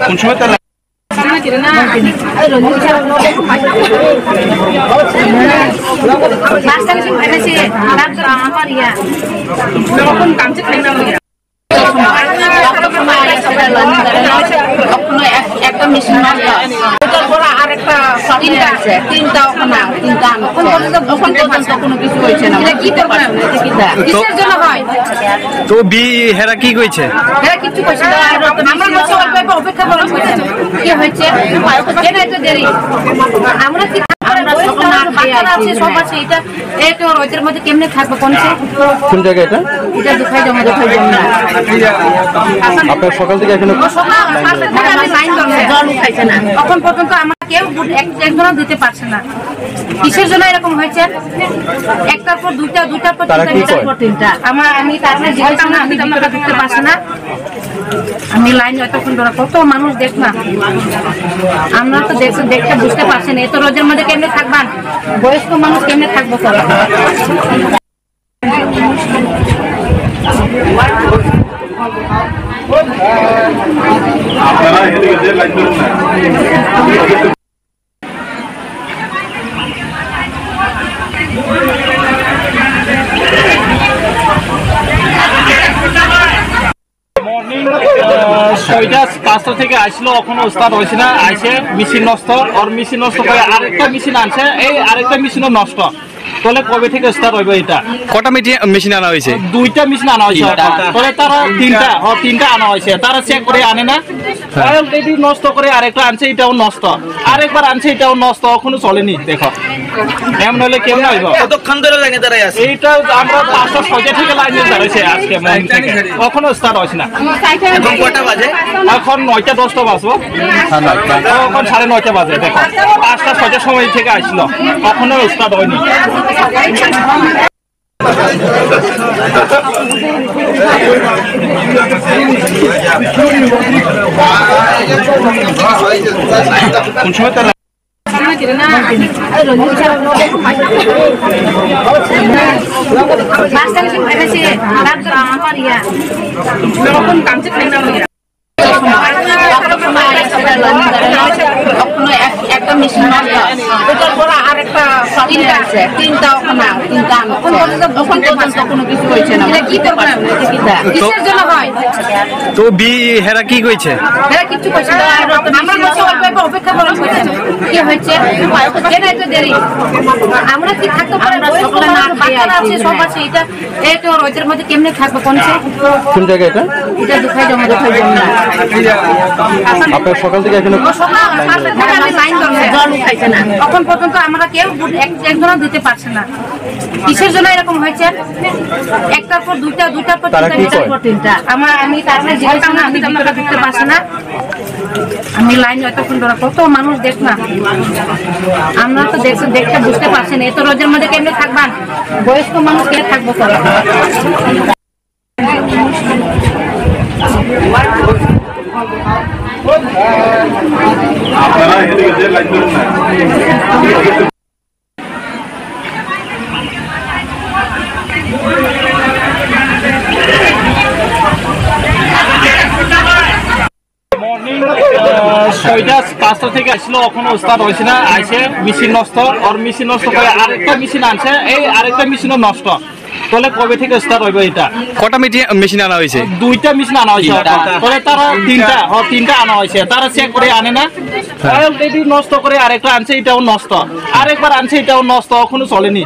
কোন সময় তার একটা মেশিন আরেকটা তিনটা ওখানে তিনটা কোনো কিছু হয়েছে না কি কিসের জন্য হয় তো বি হেরা কি কইছে হেরা কিছু কইছে না আমরা বলছি অপেক্ষা করা হয়েছে কি হয়েছে কেন এত দেরি আমরা কি সব আছে এটা একটু রোদের মধ্যে কেমনে থাকবো কোন জায়গা এটা দুখাই জমা আপনার সকাল থেকে এখনো জল উঠাইছে না তখন পর্যন্ত আমার কেউ একজনও দিতে পারছে না কিসের জন্য এরকম হয়েছে একটার পর দুইটার পর তিনটা আমি তার আমি ঢুকতে পারছি না আমি লাইন এতক্ষণ ধরে কত মানুষ দেখ না আমরা তো দেখতে বুঝতে পারছি না এত রোদের মধ্যে কেমনে থাকবেন বয়স্ক মানুষ কেমনে থাকবো মর্নিং 5টা থেকে আসলো এখনো স্টার্ট হয়েছে না আইসে মেশিন নষ্ট আর মেশিন নষ্ট করে আরেকটা মেশিন আনছে এই আরেকটা মেশিনও নষ্ট তাহলে কবে থেকে স্টার্ট হইবে এটা কটা মেশিন আনা হয়েছে দুইটা মেশিন আনা হয়েছে তাহলে তারা তিনটা আনা হয়েছে তারা চেক করে আনে না অলরেডি নষ্ট করে আরেকটা আনছে এটাও নষ্ট আরেকবার আনছে এটাও নষ্ট এখনো চলেনি দেখো এমন হলে কেমন হইব কতক্ষণ ধরে লাইনে দাঁড়াই আছে এইটা আমরা 5টা 6টা থেকে লাইনে দাঁড়াইছে আজকে মর্নিং থেকে এখনো স্টার্ট হয়েছে না এখন কটা বাজে এখন 9টা 10টা বাজবো এখন 9:30 বাজে দেখো 5টা 6টার সময় থেকে আসলো এখনো স্টার্ট হয়নি কোন সময় তার একটা মেশিন আরেকটা তিনটা ওখানে তিনটা কোনো কিছু হয়েছে না কি কিসের জন্য হয় তো বি হেরা কি কইছে হেরা কিছু কইছে না আমরা বলছি অপেক্ষা করা হয়েছে কি হয়েছে কেন এত দেরি আমরা কি থাকতে পারি বাচ্চারা আছে সব আছে এটা একটু রোদের মধ্যে কেমনে থাকবো কোন জায়গা এটা দুখাই জমা আপনার সকাল থেকে এখনো জল উঠাইছে না তখন পর্যন্ত আমরা কেউ একজনও দিতে পারছে না কিসের জন্য এরকম হয়েছে একটার পর দুইটার পর তিনটা আমি তার আমি ঢুকতে পারছি না আমি লাইন এতক্ষণ ধরে কত মানুষ দেখ না আমরা তো দেখতে বুঝতে পারছি না এত রোদের মধ্যে কেমনে থাকবেন বয়স্ক মানুষ কে থাকবো আপনারা এদিকে লাইন ধরুন না মর্নিং 5টা থেকে আসলো এখনো স্টার্ট হয়েছে না আইসে মেশিন নষ্ট আর মেশিন নষ্ট করে আরেকটা মেশিন আনছে এই আরেকটা মেশিনও নষ্ট তাহলে কবে থেকে স্টার্ট হইবে এটা কটা মেশিন আনা হয়েছে দুইটা মেশিন আনা হয়েছে তাহলে তারা তিনটা আনা হয়েছে তারা চেক করে আনে না অলরেডি নষ্ট করে আরেকটা আনছে এটাও নষ্ট আরেকবার আনছে এটাও নষ্ট এখনো চলেনি